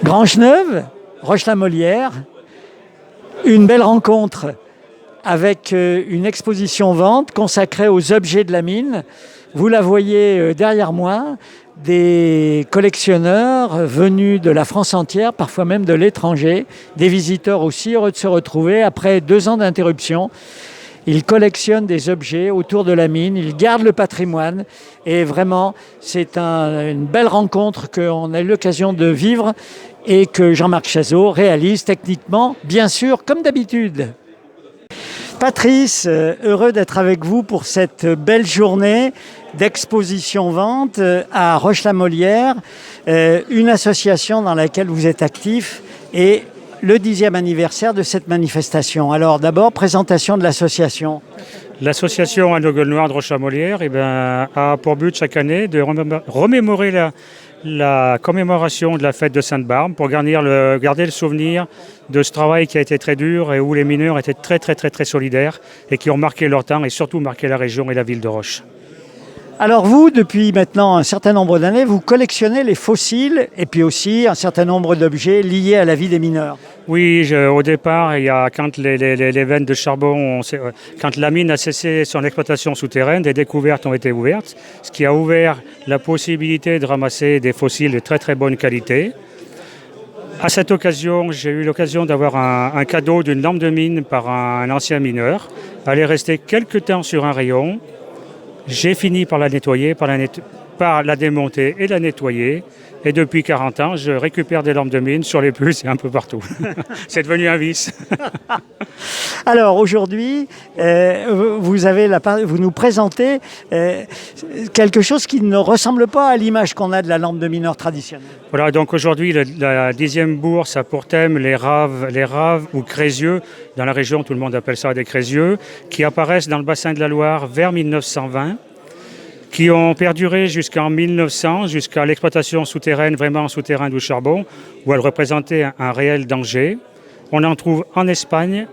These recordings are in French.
Grangeneuve, Roche-la-Molière, une belle rencontre avec une exposition vente consacrée aux objets de la mine. Vous la voyez derrière moi, des collectionneurs venus de la France entière, parfois même de l'étranger, des visiteurs aussi heureux de se retrouver après 2 ans d'interruption. Ils collectionnent des objets autour de la mine, ils gardent le patrimoine et vraiment c'est une belle rencontre qu'on a eu l'occasion de vivre et que Jean-Marc Chazot réalise techniquement, bien sûr, comme d'habitude. Patrice, heureux d'être avec vous pour cette belle journée d'exposition-vente à Roche-la-Molière, une association dans laquelle vous êtes actif et le 10e anniversaire de cette manifestation. Alors d'abord, présentation de l'association. L'association à Gueule Noire de Roche-la-Molière a pour but chaque année de remémorer la commémoration de la fête de Sainte-Barbe pour garder le souvenir de ce travail qui a été très dur et où les mineurs étaient très solidaires et qui ont marqué leur temps et surtout marqué la région et la ville de Roche. Alors vous, depuis maintenant un certain nombre d'années, vous collectionnez les fossiles et puis aussi un certain nombre d'objets liés à la vie des mineurs. Oui, au départ, quand les veines de charbon, quand la mine a cessé son exploitation souterraine, des découvertes ont été ouvertes, ce qui a ouvert la possibilité de ramasser des fossiles de très bonne qualité. À cette occasion, j'ai eu l'occasion d'avoir un cadeau d'une lampe de mine par un ancien mineur. Elle est restée quelques temps sur un rayon. J'ai fini par la nettoyer, par la démonter et la nettoyer. Et depuis 40 ans, je récupère des lampes de mine sur les puces et un peu partout. C'est devenu un vice. Alors aujourd'hui, vous nous présentez quelque chose qui ne ressemble pas à l'image qu'on a de la lampe de mineur traditionnelle. Voilà, donc aujourd'hui, la 10e bourse a pour thème les raves ou crésieux. Dans la région, tout le monde appelle ça des crésieux, qui apparaissent dans le bassin de la Loire vers 1920. Qui ont perduré jusqu'en 1900, jusqu'à l'exploitation souterraine, vraiment souterraine du charbon, où elles représentaient un réel danger. On en trouve en Espagne,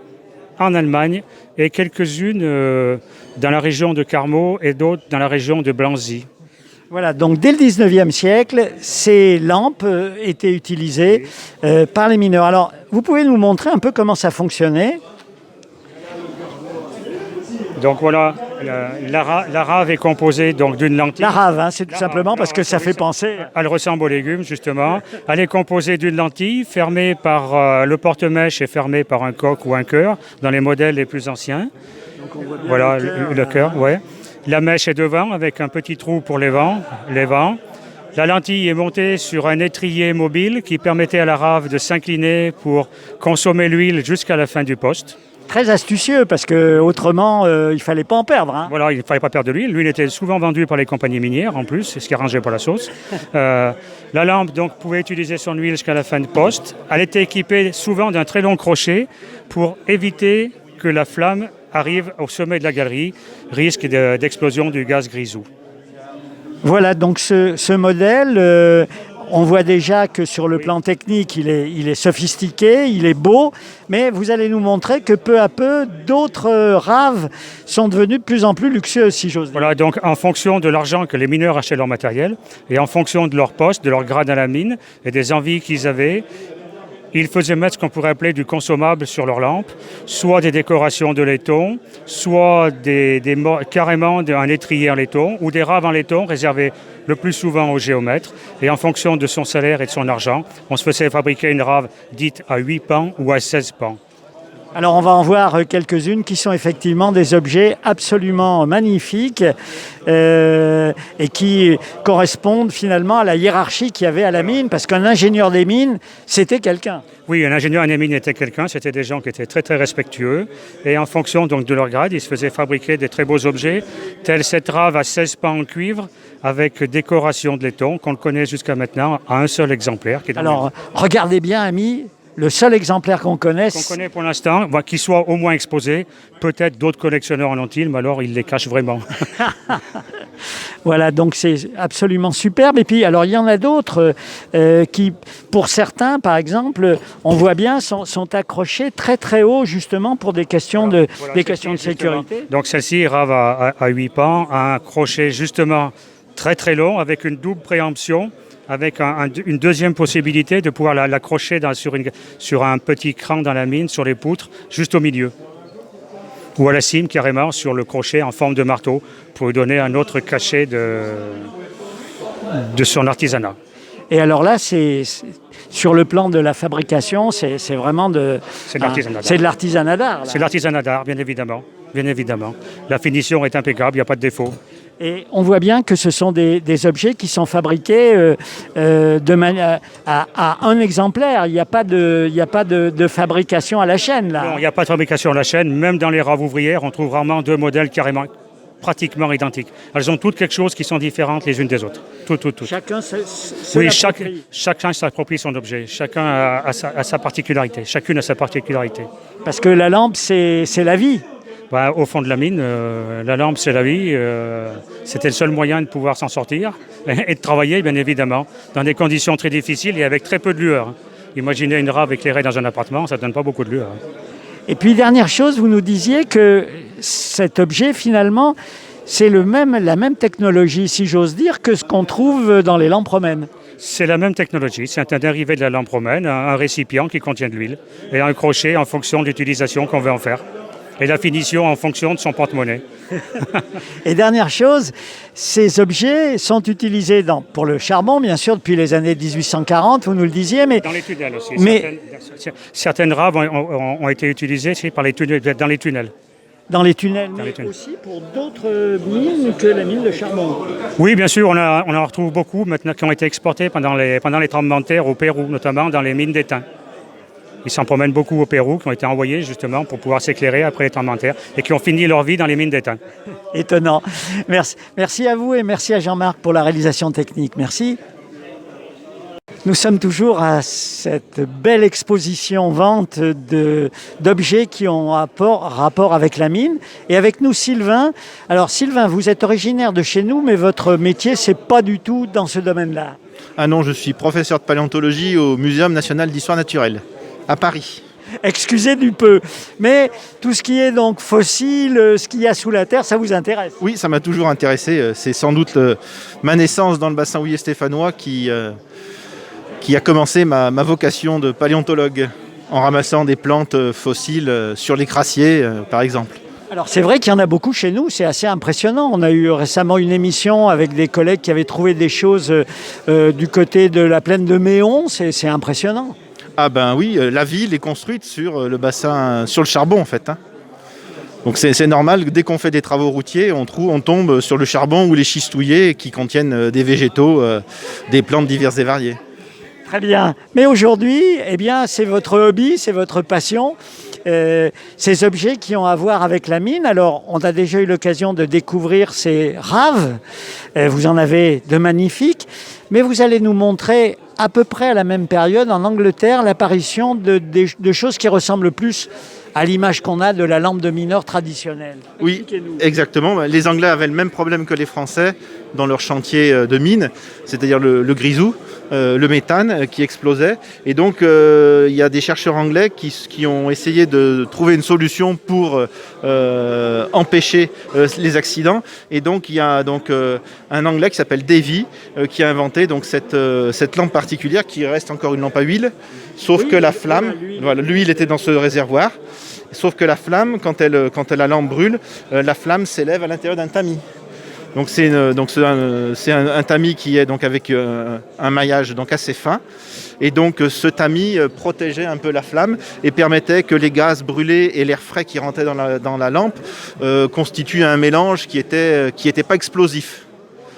en Allemagne, et quelques-unes dans la région de Carmaux et d'autres dans la région de Blanzy. Voilà, donc dès le 19e siècle, ces lampes étaient utilisées par les mineurs. Alors, vous pouvez nous montrer un peu comment ça fonctionnait ? Donc voilà, la rave est composée donc d'une lentille. La rave, c'est tout simplement parce que ça fait penser... Elle ressemble aux légumes, justement. Elle est composée d'une lentille fermée par le porte-mèche et fermée par un coq ou un cœur, dans les modèles les plus anciens. Donc on voit bien voilà, le cœur, ouais. La mèche est devant avec un petit trou pour les vents. La lentille est montée sur un étrier mobile qui permettait à la rave de s'incliner pour consommer l'huile jusqu'à la fin du poste. Très astucieux parce qu'autrement, il ne fallait pas en perdre. Voilà, il ne fallait pas perdre de l'huile. L'huile était souvent vendue par les compagnies minières en plus, ce qui arrangeait pas la sauce. La lampe donc, pouvait utiliser son huile jusqu'à la fin de poste. Elle était équipée souvent d'un très long crochet pour éviter que la flamme arrive au sommet de la galerie, risque d'explosion du gaz grisou. Voilà, donc ce modèle... on voit déjà que sur le plan technique, il est sophistiqué, il est beau, mais vous allez nous montrer que peu à peu, d'autres raves sont devenues de plus en plus luxueuses, si j'ose dire. Voilà, donc en fonction de l'argent que les mineurs achetaient leur matériel, et en fonction de leur poste, de leur grade à la mine, et des envies qu'ils avaient, ils faisaient mettre ce qu'on pourrait appeler du consommable sur leurs lampes, soit des décorations de laiton, soit carrément un étrier en laiton, ou des raves en laiton réservées le plus souvent au géomètre. Et en fonction de son salaire et de son argent, on se faisait fabriquer une rave dite à 8 pans ou à 16 pans. Alors on va en voir quelques-unes qui sont effectivement des objets absolument magnifiques et qui correspondent finalement à la hiérarchie qu'il y avait à la mine, parce qu'un ingénieur des mines, c'était quelqu'un. Oui, un ingénieur des mines était quelqu'un, c'était des gens qui étaient très respectueux, et en fonction donc de leur grade, ils se faisaient fabriquer des très beaux objets, tels cette rave à 16 pans en cuivre, avec décoration de laiton, qu'on le connaît jusqu'à maintenant à un seul exemplaire. Alors, regardez bien, amis, le seul exemplaire qu'on connaisse. Qu'on connaît pour l'instant, qu'il soit au moins exposé. Peut-être d'autres collectionneurs en ont-ils, mais alors ils les cachent vraiment. Voilà, donc c'est absolument superbe. Et puis, alors, il y en a d'autres qui, pour certains, par exemple, on voit bien, sont accrochés très haut, justement, pour des questions de sécurité. Donc, celle-ci, rave à 8 pans, a un crochet, justement, très long, avec une double préemption avec une deuxième possibilité de pouvoir l'accrocher sur un petit cran dans la mine, sur les poutres, juste au milieu. Ou à la cime, carrément, sur le crochet en forme de marteau, pour lui donner un autre cachet de son artisanat. Et alors là, sur le plan de la fabrication, c'est vraiment C'est de l'artisanat d'art. C'est de l'artisanat d'art. Là. C'est de l'artisanat d'art, bien évidemment. Bien évidemment. La finition est impeccable, il n'y a pas de défaut. Et on voit bien que ce sont des objets qui sont fabriqués à un exemplaire. Il n'y a pas de fabrication à la chaîne, là. Non, il n'y a pas de fabrication à la chaîne. Même dans les raves ouvrières, on trouve rarement deux modèles pratiquement identiques. Elles ont toutes quelque chose qui sont différentes les unes des autres. Tout. Chacun Chacun s'approprie son objet. Chacun a sa particularité. Chacune a sa particularité. Parce que la lampe, c'est la vie. Au fond de la mine, la lampe, c'est la vie. C'était le seul moyen de pouvoir s'en sortir et de travailler, bien évidemment, dans des conditions très difficiles et avec très peu de lueur. Imaginez une rave éclairée dans un appartement, ça ne donne pas beaucoup de lueur. Et puis, dernière chose, vous nous disiez que cet objet, finalement, c'est la même technologie, si j'ose dire, que ce qu'on trouve dans les lampes romaines. C'est la même technologie, c'est un dérivé de la lampe romaine, un récipient qui contient de l'huile et un crochet en fonction de l'utilisation qu'on veut en faire. Et la finition en fonction de son porte-monnaie. Et dernière chose, ces objets sont utilisés pour le charbon, bien sûr, depuis les années 1840, vous nous le disiez. Mais dans les tunnels aussi. Certaines raves ont été utilisées dans les tunnels. Dans les tunnels, aussi pour d'autres mines que la mine de charbon. Oui, bien sûr, on en retrouve beaucoup maintenant qui ont été exportés pendant les tremblements de terre au Pérou, notamment dans les mines d'étain. Ils s'en promènent beaucoup au Pérou, qui ont été envoyés justement pour pouvoir s'éclairer après les tremblements de terre et qui ont fini leur vie dans les mines d'étain. Étonnant. Merci à vous et merci à Jean-Marc pour la réalisation technique. Merci. Nous sommes toujours à cette belle exposition vente d'objets qui ont rapport avec la mine. Et avec nous, Sylvain. Alors Sylvain, vous êtes originaire de chez nous, mais votre métier, c'est pas du tout dans ce domaine-là. Ah non, je suis professeur de paléontologie au Muséum national d'histoire naturelle, à Paris. Excusez du peu, mais tout ce qui est donc fossile, ce qu'il y a sous la terre, ça vous intéresse? Oui, ça m'a toujours intéressé. C'est sans doute ma naissance dans le bassin houiller stéphanois qui a commencé ma vocation de paléontologue, en ramassant des plantes fossiles sur les crassiers, par exemple. Alors c'est vrai qu'il y en a beaucoup chez nous, c'est assez impressionnant. On a eu récemment une émission avec des collègues qui avaient trouvé des choses du côté de la plaine de Méon, c'est impressionnant. Ah ben oui, la ville est construite sur le bassin, sur le charbon en fait. Donc c'est normal, dès qu'on fait des travaux routiers, on tombe sur le charbon ou les schistouillés qui contiennent des végétaux, des plantes diverses et variées. Très bien. Mais aujourd'hui, eh bien, c'est votre hobby, c'est votre passion. Ces objets qui ont à voir avec la mine. Alors, on a déjà eu l'occasion de découvrir ces raves. Vous en avez de magnifiques. Mais vous allez nous montrer à peu près à la même période, en Angleterre, l'apparition de choses qui ressemblent plus à l'image qu'on a de la lampe de mineur traditionnelle. Oui, exactement. Les Anglais avaient le même problème que les Français dans leur chantier de mine, c'est-à-dire le grisou, le méthane qui explosait. Et donc, il y a des chercheurs anglais qui ont essayé de trouver une solution pour empêcher les accidents. Et donc, il y a un Anglais qui s'appelle Davy qui a inventé donc, cette lampe particulière qui reste encore une lampe à huile, sauf que la flamme, l'huile était dans ce réservoir. Sauf que la flamme, quand la lampe brûle, la flamme s'élève à l'intérieur d'un tamis. Donc c'est un tamis qui est donc avec un maillage donc assez fin. Et donc ce tamis protégeait un peu la flamme et permettait que les gaz brûlés et l'air frais qui rentrait dans la lampe constituent un mélange qui était pas explosif.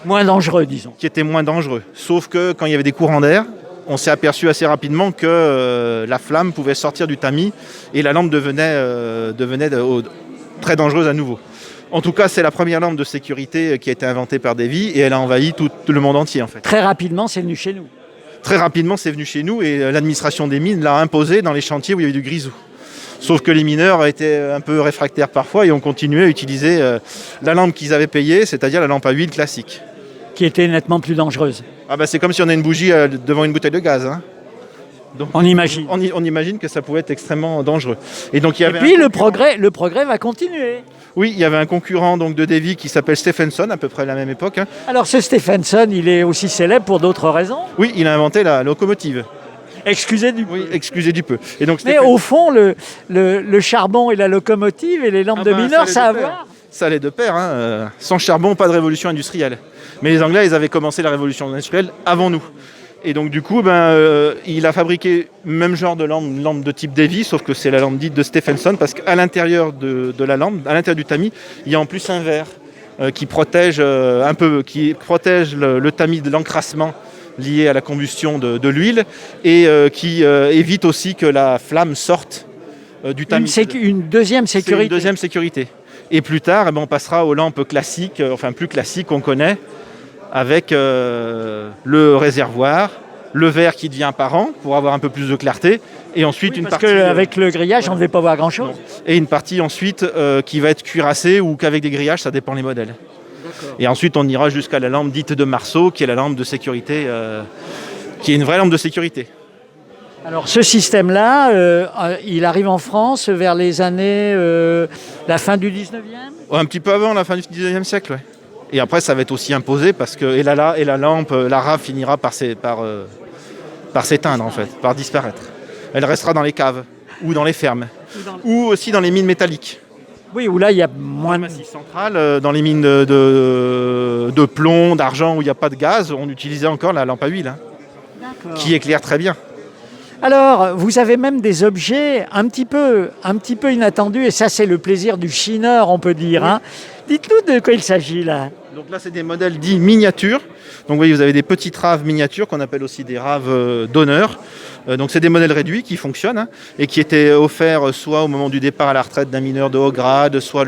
Moins dangereux, disons. Qui était moins dangereux. Sauf que quand il y avait des courants d'air, on s'est aperçu assez rapidement que la flamme pouvait sortir du tamis et la lampe devenait très dangereuse à nouveau. En tout cas, c'est la première lampe de sécurité qui a été inventée par Davy et elle a envahi tout le monde entier en fait. Très rapidement, c'est venu chez nous. Très rapidement, c'est venu chez nous et l'administration des mines l'a imposé dans les chantiers où il y avait du grisou. Sauf que les mineurs étaient un peu réfractaires parfois et ont continué à utiliser la lampe qu'ils avaient payée, c'est-à-dire la lampe à huile classique. Qui était nettement plus dangereuse. Ah bah c'est comme si on a une bougie devant une bouteille de gaz. Donc, On imagine. on imagine que ça pouvait être extrêmement dangereux. Et donc il y Et avait puis un le concurrent. progrès va continuer. Oui, il y avait un concurrent donc de Davy qui s'appelle Stephenson, à peu près à la même époque, hein. Alors ce Stephenson, il est aussi célèbre pour d'autres raisons. Oui, il a inventé la locomotive. Excusez du peu. Oui, excusez du peu. Et donc Mais au fond, le charbon et la locomotive et les lampes de mineurs, ça a à voir. Ça allait de pair, hein. Sans charbon, pas de révolution industrielle. Mais les Anglais, ils avaient commencé la révolution industrielle avant nous. Et donc du coup, il a fabriqué le même genre de lampe, une lampe de type Davy, sauf que c'est la lampe dite de Stephenson, parce qu'à l'intérieur de la lampe, à l'intérieur du tamis, il y a en plus un verre qui protège le tamis de l'encrassement lié à la combustion de l'huile et qui évite aussi que la flamme sorte du tamis. Une deuxième C'est sécurité. une deuxième sécurité. Et plus tard, on passera aux lampes classiques, plus classiques qu'on connaît, avec le réservoir, le verre qui devient apparent pour avoir un peu plus de clarté, et ensuite Oui, une parce partie qu'avec le grillage, on ne devait pas voir grand-chose. et une partie ensuite qui va être cuirassée ou qu'avec des grillages, ça dépend des modèles. Et ensuite, on ira jusqu'à la lampe dite de Marceau, qui est la lampe de sécurité, qui est une vraie lampe de sécurité. Alors ce système-là, il arrive en France vers les années, la fin du 19e. Un petit peu avant la fin du 19e siècle, ouais. Et après, ça va être aussi imposé parce que la lampe, la rave finira par s'éteindre en fait, par disparaître. Elle restera dans les caves ou dans les fermes ou aussi dans les mines métalliques. Oui, où là, il y a moins de... Massif central, dans les mines de plomb, d'argent où il n'y a pas de gaz, on utilisait encore la lampe à huile, hein, qui éclaire très bien. Alors, vous avez même des objets un petit peu inattendus, et ça, c'est le plaisir du chineur, on peut dire. Hein. Dites-nous de quoi il s'agit là. Donc là, c'est des modèles dits miniatures. Donc vous voyez, vous avez des petites raves miniatures qu'on appelle aussi des raves d'honneur. Donc c'est des modèles réduits qui fonctionnent, hein, et qui étaient offerts soit au moment du départ à la retraite d'un mineur de haut grade, soit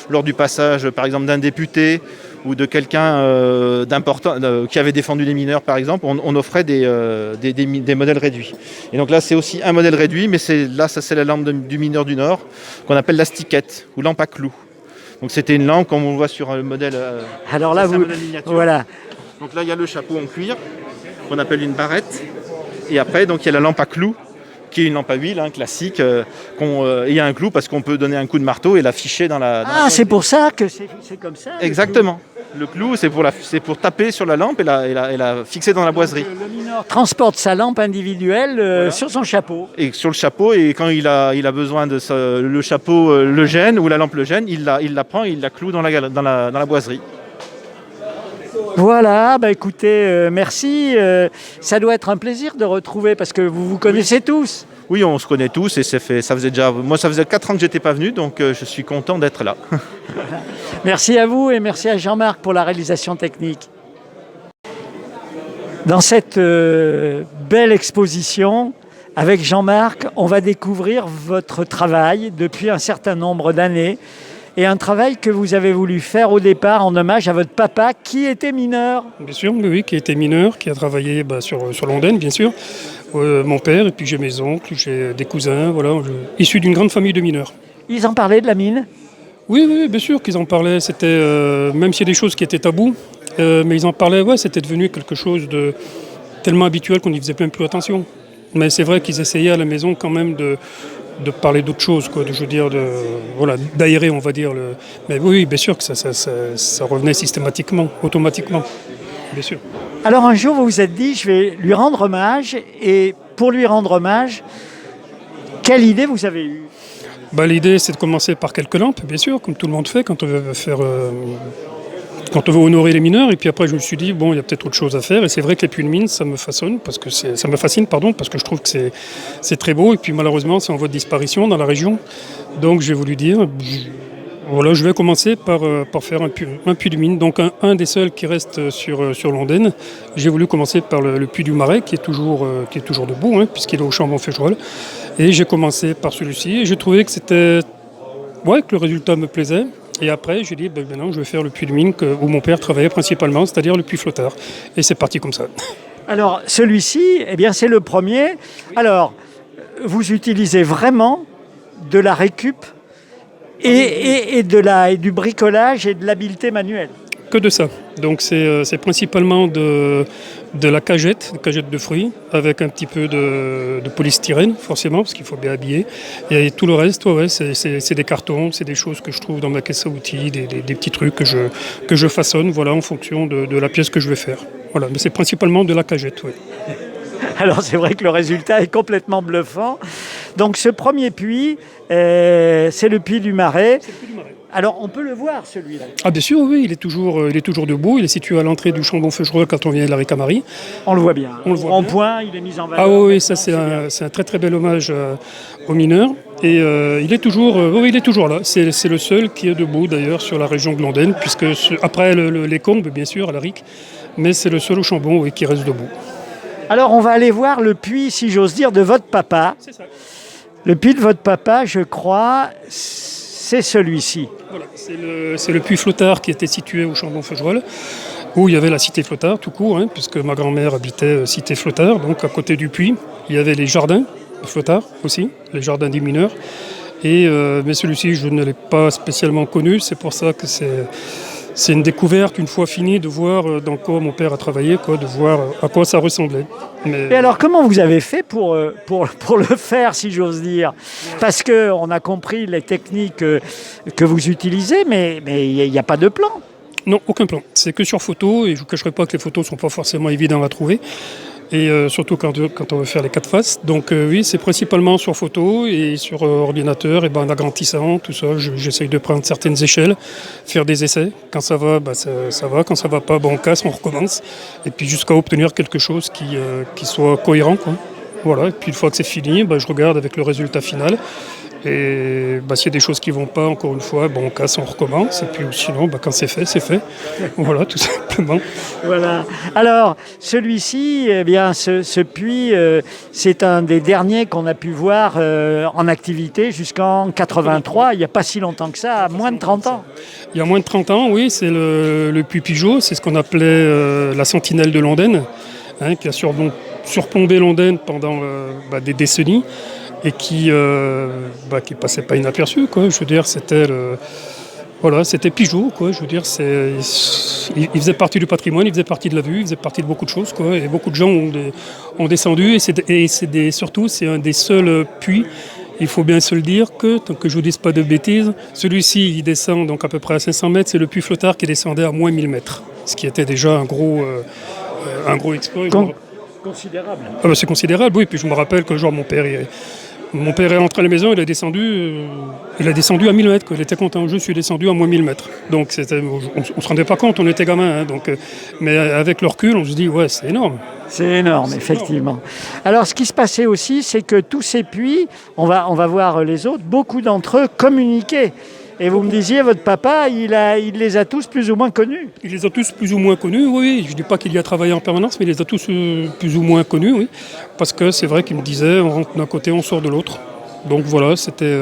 lors du passage, par exemple, d'un député ou de quelqu'un d'important qui avait défendu les mineurs, par exemple. On offrait des modèles réduits. Et donc là, c'est aussi un modèle réduit, mais c'est la lampe du mineur du Nord qu'on appelle la stiquette ou lampe à clous. Donc c'était une lampe comme on le voit sur le modèle. Alors là, voilà. Donc là, il y a le chapeau en cuir qu'on appelle une barrette. Et après, donc il y a la lampe à clous qui est une lampe à huile, hein, classique. Il y a un clou parce qu'on peut donner un coup de marteau et la ficher dans la. C'est pour ça que c'est comme ça. Exactement. Le clou, c'est pour taper sur la lampe et la fixer dans la boiserie. Le mineur transporte sa lampe individuelle sur son chapeau. Et sur le chapeau, et quand il a besoin de le chapeau le gêne ou la lampe le gêne, il la prend et il la cloue dans la boiserie. Voilà, écoutez, merci. Ça doit être un plaisir de retrouver parce que vous vous connaissez tous. Oui, on se connaît tous et ça faisait 4 ans que j'étais pas venu, donc je suis content d'être là. Merci à vous et merci à Jean-Marc pour la réalisation technique. Dans cette belle exposition, avec Jean-Marc, on va découvrir votre travail depuis un certain nombre d'années et un travail que vous avez voulu faire au départ en hommage à votre papa qui était mineur. Bien sûr, oui, qui était mineur, qui a travaillé sur l'Ondaine, bien sûr. Mon père, et puis j'ai mes oncles, j'ai des cousins, issus d'une grande famille de mineurs. Ils en parlaient de la mine ? Oui, bien sûr qu'ils en parlaient. C'était, même s'il y a des choses qui étaient tabous, mais ils en parlaient, c'était devenu quelque chose de tellement habituel qu'on n'y faisait même plus attention. Mais c'est vrai qu'ils essayaient à la maison quand même de parler d'autres choses, d'aérer, on va dire. Mais oui, bien sûr que ça revenait systématiquement, automatiquement, bien sûr. Alors un jour, vous vous êtes dit, je vais lui rendre hommage, et pour lui rendre hommage, quelle idée vous avez eue ? L'idée, c'est de commencer par quelques lampes, bien sûr, comme tout le monde fait quand on veut quand on veut honorer les mineurs. Et puis après, je me suis dit, il y a peut-être autre chose à faire. Et c'est vrai que les puits de mine, ça me fascine, parce que je trouve que c'est très beau. Et puis malheureusement, c'est en voie de disparition dans la région. Donc j'ai voulu dire, je vais commencer par faire un puits de mine. Donc un des seuls qui reste sur l'Ondaine. J'ai voulu commencer par le puits du Marais, qui est toujours debout, hein, puisqu'il est au Chambon-Féjoual. Et j'ai commencé par celui-ci. Et j'ai trouvé que que le résultat me plaisait. Et après, j'ai dit, maintenant, je vais faire le puits de mine où mon père travaillait principalement, c'est-à-dire le puits flotteur. Et c'est parti comme ça. Alors, celui-ci, c'est le premier. Alors, vous utilisez vraiment de la récup et du bricolage et de l'habileté manuelle. Que de ça. Donc c'est principalement de la cagette de fruits, avec un petit peu de polystyrène, forcément, parce qu'il faut bien habiller. Et tout le reste, c'est des cartons, c'est des choses que je trouve dans ma caisse à outils, des petits trucs que je façonne, voilà, en fonction de la pièce que je vais faire. Voilà, mais c'est principalement de la cagette, oui. Alors c'est vrai que le résultat est complètement bluffant. Donc ce premier puits, c'est le puits du Marais. Alors on peut le voir celui-là. Ah bien sûr, oui, il est toujours debout. Il est situé à l'entrée du Chambon-Feugerolles quand on vient de la Ricamarie. On le voit bien. On le voit En bien. point, il est mis en valeur. Ah oui, ça c'est un très très bel hommage aux mineurs. Et il est toujours là. C'est le seul qui est debout d'ailleurs sur la région glandaine, puisque après les Combes, bien sûr, à la Ric, mais c'est le seul au Chambon, oui, qui reste debout. Alors on va aller voir le puits, si j'ose dire, de votre papa. C'est ça. Le puits de votre papa, je crois, c'est celui-ci. Voilà, c'est le puits Flottard qui était situé au Chambon-Feugerolles, où il y avait la cité Flottard, tout court, puisque ma grand-mère habitait cité Flottard, donc à côté du puits. Il y avait les jardins de Flottard aussi, les jardins des mineurs. Mais celui-ci, je ne l'ai pas spécialement connu, c'est pour ça que c'est une découverte, une fois fini, de voir dans quoi mon père a travaillé, de voir à quoi ça ressemblait. Et alors, comment vous avez fait pour le faire, si j'ose dire? Parce qu'on a compris les techniques que vous utilisez, mais il n'y a pas de plan. Non, aucun plan. C'est que sur photo, et je ne vous cacherai pas que les photos ne sont pas forcément évidentes à trouver. Et surtout quand on veut faire les 4 faces. Donc oui, c'est principalement sur photo et sur ordinateur, et en agrandissant, tout ça. J'essaye de prendre certaines échelles, faire des essais. Quand ça va, ça va. Quand ça va pas, on casse, on recommence. Et puis jusqu'à obtenir quelque chose qui soit cohérent, quoi. Voilà, et puis une fois que c'est fini, je regarde avec le résultat final. Et s'il y a des choses qui ne vont pas, encore une fois, on casse, on recommence. Et puis sinon, quand c'est fait, c'est fait. Voilà, tout simplement. Voilà. Alors, celui-ci, eh bien, ce puits, c'est un des derniers qu'on a pu voir en activité jusqu'en 83. Il n'y a pas si longtemps que ça, moins de 30 ans. Il y a moins de 30 ans, oui, c'est le puits Pigeot. C'est ce qu'on appelait la sentinelle de Londaine, qui a surplombé Londaine pendant des décennies. Et qui passait pas inaperçu, quoi. Je veux dire, c'était Pigeot, quoi. Je veux dire, il faisait partie du patrimoine, il faisait partie de la vue, il faisait partie de beaucoup de choses, quoi. Et beaucoup de gens ont descendu, surtout c'est un des seuls puits. Il faut bien se le dire tant que je vous dise pas de bêtises, celui-ci il descend donc à peu près à 500 mètres, c'est le puits Flottard qui descendait à moins 1000 mètres, ce qui était déjà un gros exploit. Considérable. C'est considérable, oui. Puis je me rappelle que mon père est rentré à la maison, il a descendu à 1000 mètres. Il était content, je suis descendu à moins 1000 mètres. Donc on ne se rendait pas compte, on était gamin. Mais avec le recul, on se dit, ouais, c'est énorme. C'est énorme, effectivement. Alors, ce qui se passait aussi, c'est que tous ces puits, on va voir les autres, beaucoup d'entre eux communiquaient. Et vous me disiez, votre papa, il les a tous plus ou moins connus. Il les a tous plus ou moins connus, oui. Je ne dis pas qu'il y a travaillé en permanence, mais il les a tous plus ou moins connus, oui. Parce que c'est vrai qu'il me disait, on rentre d'un côté, on sort de l'autre. Donc voilà, c'était...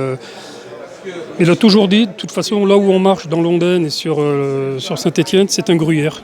Il a toujours dit, de toute façon, là où on marche dans Londaine et sur Saint-Étienne, c'est un gruyère.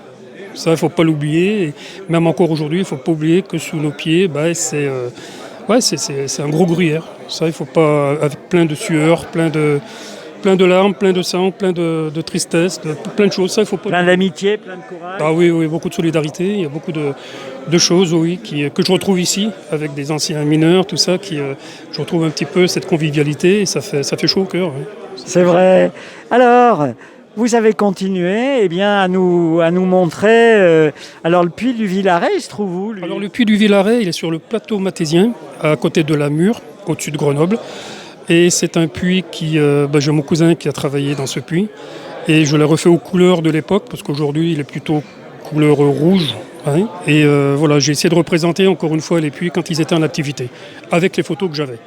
Ça, il ne faut pas l'oublier. Et même encore aujourd'hui, il ne faut pas oublier que sous nos pieds, c'est un gros gruyère. Ça, il ne faut pas... Avec plein de sueur, plein de larmes, plein de sang, plein de tristesse, plein de choses. Ça, il faut pas... Plein d'amitié, plein de courage. Ah oui, beaucoup de solidarité. Il y a beaucoup de choses, oui, que je retrouve ici, avec des anciens mineurs, tout ça, je retrouve un petit peu cette convivialité et ça fait chaud au cœur. Oui. C'est vrai. Alors, vous avez continué à nous montrer... alors, le puits du Villaret, il se trouve où, lui? Alors, le puits du Villaret, il est sur le plateau mathésien, à côté de la Mure, au-dessus de Grenoble. Et c'est un puits j'ai mon cousin qui a travaillé dans ce puits. Et je l'ai refait aux couleurs de l'époque, parce qu'aujourd'hui, il est plutôt couleur rouge. Et j'ai essayé de représenter encore une fois les puits quand ils étaient en activité, avec les photos que j'avais.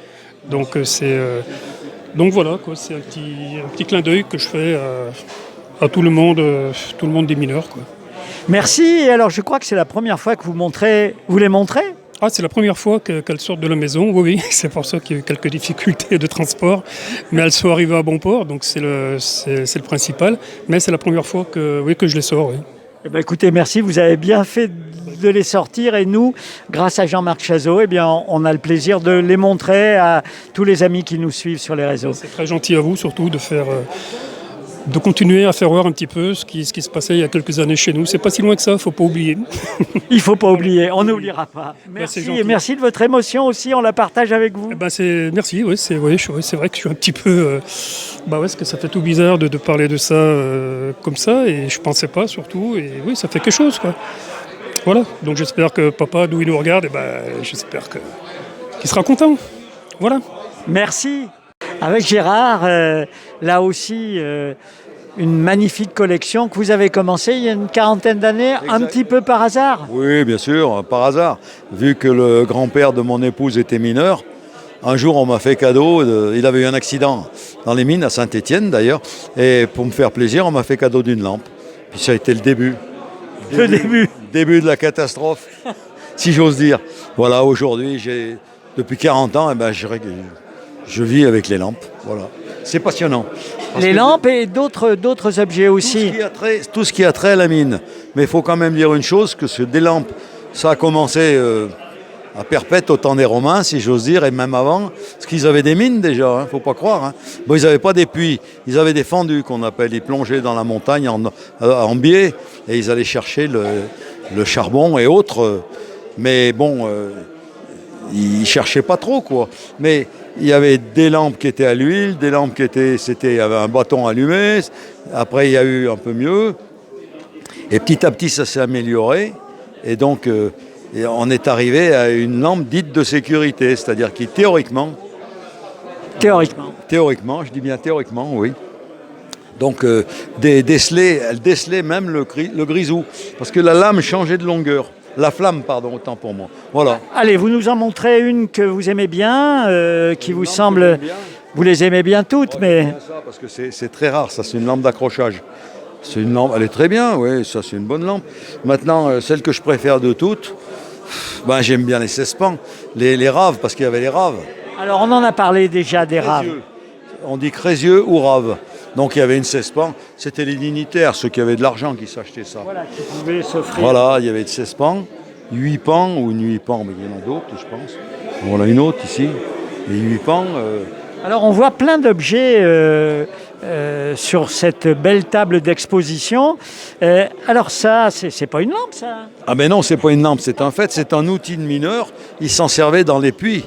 Donc voilà, quoi, c'est un petit clin d'œil que je fais à tout le monde des mineurs, quoi. Merci. Et alors, je crois que c'est la première fois que vous les montrez. Ah, c'est la première fois qu'elles sortent de la maison, oui. C'est pour ça qu'il y a eu quelques difficultés de transport, mais elles sont arrivées à bon port, donc c'est le principal. Mais c'est la première fois que je les sors, oui. Eh bien, écoutez, merci, vous avez bien fait de les sortir et nous, grâce à Jean-Marc Chazot, on a le plaisir de les montrer à tous les amis qui nous suivent sur les réseaux. C'est très gentil à vous surtout de faire de continuer à faire voir un petit peu ce qui se passait il y a quelques années chez nous. C'est pas si loin que ça, faut pas oublier. Il ne faut pas oublier, on n'oubliera pas. c'est Merci, gentil. et merci de votre émotion aussi, on la partage avec vous. Merci, oui, c'est vrai que je suis un petit peu... parce que ça fait tout bizarre de parler de ça comme ça, et je pensais pas surtout, et oui, ça fait quelque chose, quoi. Voilà, donc j'espère que papa, d'où il nous regarde, j'espère qu'il sera content. Voilà. Merci. Avec Gérard, là aussi, une magnifique collection que vous avez commencée il y a une quarantaine d'années, un petit peu par hasard. Oui, bien sûr, par hasard. Vu que le grand-père de mon épouse était mineur, un jour on m'a fait cadeau, il avait eu un accident dans les mines, à Saint-Étienne d'ailleurs, et pour me faire plaisir, on m'a fait cadeau d'une lampe. Puis ça a été le début. Le début. Début de la catastrophe, si j'ose dire. Voilà, aujourd'hui, depuis 40 ans, je vis avec les lampes. Voilà. C'est passionnant. Les lampes et d'autres objets aussi. Tout ce qui a trait à la mine. Mais il faut quand même dire une chose, que des lampes, ça a commencé à Perpète au temps des Romains, si j'ose dire, et même avant, parce qu'ils avaient des mines déjà, faut pas croire. Bon, ils n'avaient pas des puits, ils avaient des fendus qu'on appelle, ils plongeaient dans la montagne en biais, et ils allaient chercher le charbon et autres. Mais bon, ils cherchaient pas trop, quoi. Mais il y avait des lampes qui étaient à l'huile, des lampes il y avait un bâton allumé. Après, il y a eu un peu mieux. Et petit à petit, ça s'est amélioré. Et donc, on est arrivé à une lampe dite de sécurité, c'est-à-dire qui, théoriquement, je dis bien théoriquement, oui. Donc, elle décelait même le grisou. Parce que la lame changeait de longueur. La flamme, pardon, autant pour moi. Voilà. Allez, vous nous en montrez une que vous aimez bien, qui vous semble... Vous les aimez bien toutes, mais... Bien ça, parce que c'est très rare, ça, c'est une lampe d'accrochage. C'est une lampe, elle est très bien, oui, ça c'est une bonne lampe. Maintenant, celle que je préfère de toutes, j'aime bien les 16 pans, les raves, parce qu'il y avait les raves. Alors, on en a parlé déjà des raves. On dit crésieux ou rave. Donc il y avait une 16 pans, c'était les dignitaires, ceux qui avaient de l'argent qui s'achetaient ça. Voilà, qui pouvaient s'offrir. Voilà, il y avait de 16 pans, 8 pans ou une 8 pans, mais il y en a d'autres, je pense. Voilà une autre ici, et 8 pans. Alors on voit plein d'objets sur cette belle table d'exposition. Alors ça, c'est pas une lampe, ça? Ah ben non, c'est pas une lampe, c'est un outil de mineur. Ils s'en servaient dans les puits,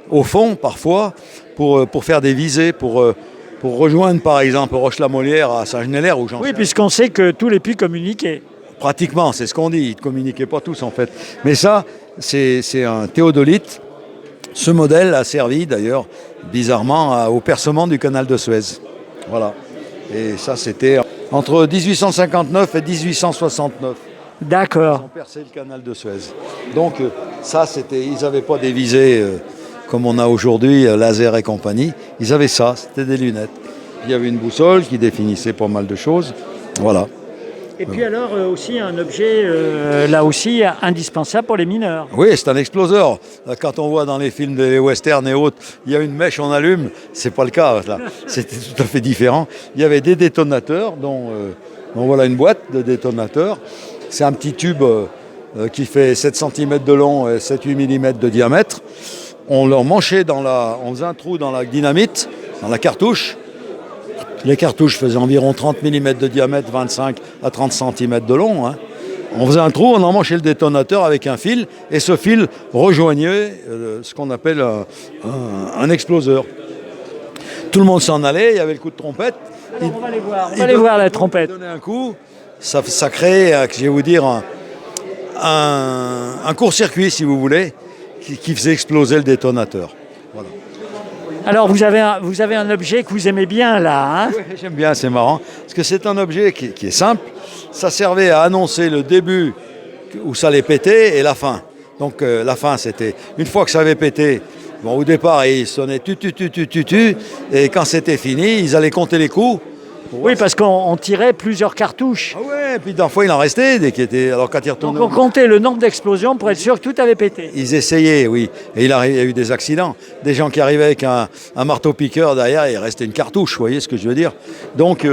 au fond parfois, pour faire des visées, pour rejoindre par exemple Roche-la-Molière à Saint-Genélaire. Oui, puisqu'on sait que tous les puits communiquaient. Pratiquement, c'est ce qu'on dit, ils ne communiquaient pas tous en fait. Mais ça, c'est un théodolite. Ce modèle a servi d'ailleurs, bizarrement, au percement du canal de Suez. Voilà. Et ça, c'était entre 1859 et 1869. D'accord. Ils ont percé le canal de Suez. Donc ça, ils n'avaient pas des visées comme on a aujourd'hui, laser et compagnie. Ils avaient ça, c'était des lunettes. Il y avait une boussole qui définissait pas mal de choses. Voilà. Et puis alors aussi un objet, là aussi, indispensable pour les mineurs. Oui, c'est un exploseur. Quand on voit dans les films des westerns et autres, il y a une mèche, on allume. C'est pas le cas, là. C'était tout à fait différent. Il y avait des détonateurs, dont voilà une boîte de détonateurs. C'est un petit tube qui fait 7 cm de long et 7-8 mm de diamètre. On leur manchait on faisait un trou dans la dynamite, dans la cartouche. Les cartouches faisaient environ 30 mm de diamètre, 25 à 30 cm de long. On faisait un trou, on emmanchait le détonateur avec un fil, et ce fil rejoignait ce qu'on appelle un exploseur. Tout le monde s'en allait, il y avait le coup de trompette. Alors on va aller voir la trompette. Il donnait un coup, ça créait, je vais vous dire, un court-circuit, si vous voulez, qui faisait exploser le détonateur. Voilà. Alors vous avez un objet que vous aimez bien là, hein? Oui, j'aime bien, c'est marrant, parce que c'est un objet qui est simple. Ça servait à annoncer le début où ça allait péter et la fin. Donc la fin, c'était une fois que ça avait pété. Bon, au départ, ils sonnaient tu, et quand c'était fini, ils allaient compter les coups. Oui, parce qu'on tirait plusieurs cartouches. Ah ouais, et puis parfois il en restait des qui étaient. Alors quand ils retournaient. Donc on comptait le nombre d'explosions pour être sûr que tout avait pété. Ils essayaient, oui. Et il y a eu des accidents. Des gens qui arrivaient avec un marteau-piqueur derrière, il restait une cartouche, vous voyez ce que je veux dire. Donc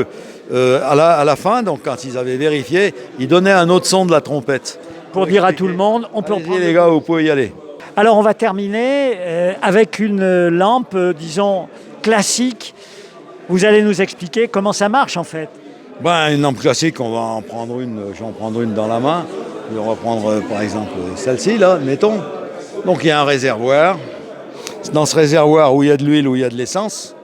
à la fin, donc, quand ils avaient vérifié, ils donnaient un autre son de la trompette. Pour dire à tout le monde, on peut en prendre. Les gars, vous pouvez y aller. Alors on va terminer avec une lampe, disons, classique, Vous allez nous expliquer comment ça marche en fait. Ben, une lampe classique, je vais en prendre une dans la main. Et on va prendre par exemple celle-ci, là, mettons. Donc il y a un réservoir. Dans ce réservoir où il y a de l'huile, où il y a de l'essence,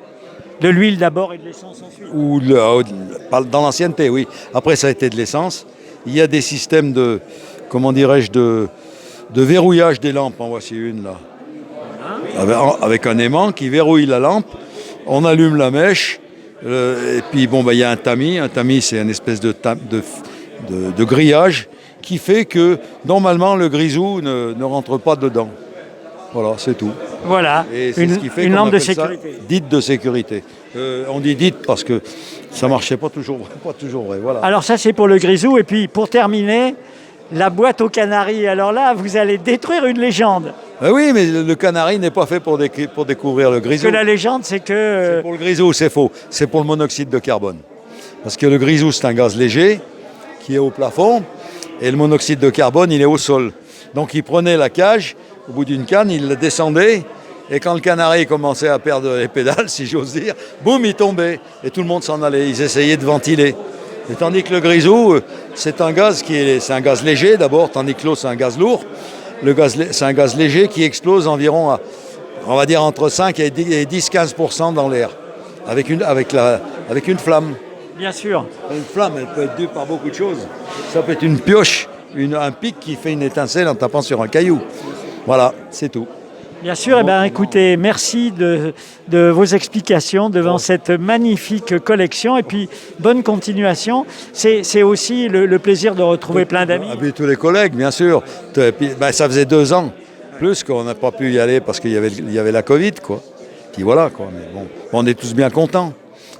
De l'huile d'abord et de l'essence ensuite. dans l'ancienneté, oui. Après, ça a été de l'essence. Il y a des systèmes de, comment dirais-je, de verrouillage des lampes. En voici une là. Avec un aimant qui verrouille la lampe. On allume la mèche. Et puis, bon, il y a un tamis. Un tamis, c'est une espèce de grillage qui fait que, normalement, le grisou ne rentre pas dedans. Voilà, c'est tout. Voilà, Et c'est ce qui fait une qu'on lampe de appelle ça sécurité. dite de sécurité. On dit dite parce que ça marchait pas toujours vrai. Voilà. Alors ça c'est pour le grisou. Et puis pour terminer, la boîte aux canaris. Alors là, vous allez détruire une légende. Oui, mais le canari n'est pas fait pour découvrir le Parce grisou. que la légende, c'est que... Pour le grisou, c'est faux. C'est pour le monoxyde de carbone. Parce que le grisou, c'est un gaz léger qui est au plafond et le monoxyde de carbone, il est au sol. Donc il prenait la cage, au bout d'une canne, il la descendait et quand le canari commençait à perdre les pédales, si j'ose dire, boum, il tombait et tout le monde s'en allait. Ils essayaient de ventiler. Et tandis que le grisou, c'est un gaz c'est un gaz léger d'abord, tandis que l'eau, c'est un gaz lourd. C'est un gaz léger qui explose environ, on va dire, entre 5 et 10-15% dans l'air, avec une flamme. Bien sûr. Une flamme, elle peut être due par beaucoup de choses. Ça peut être une pioche, un pic qui fait une étincelle en tapant sur un caillou. Voilà, c'est tout. Bien sûr, écoutez, merci de vos explications devant cette magnifique collection et puis bonne continuation. C'est aussi le plaisir de retrouver plein d'amis. Et puis tous les collègues, bien sûr. Et puis, ça faisait 2 ans, plus qu'on n'a pas pu y aller parce qu'il y avait la Covid, quoi. Puis voilà, quoi. Mais bon, on est tous bien contents.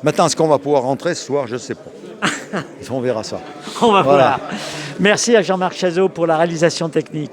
Maintenant, est-ce qu'on va pouvoir rentrer ce soir? Je ne sais pas. On verra ça. On va Voilà. voir. Merci à Jean-Marc Chazot pour la réalisation technique.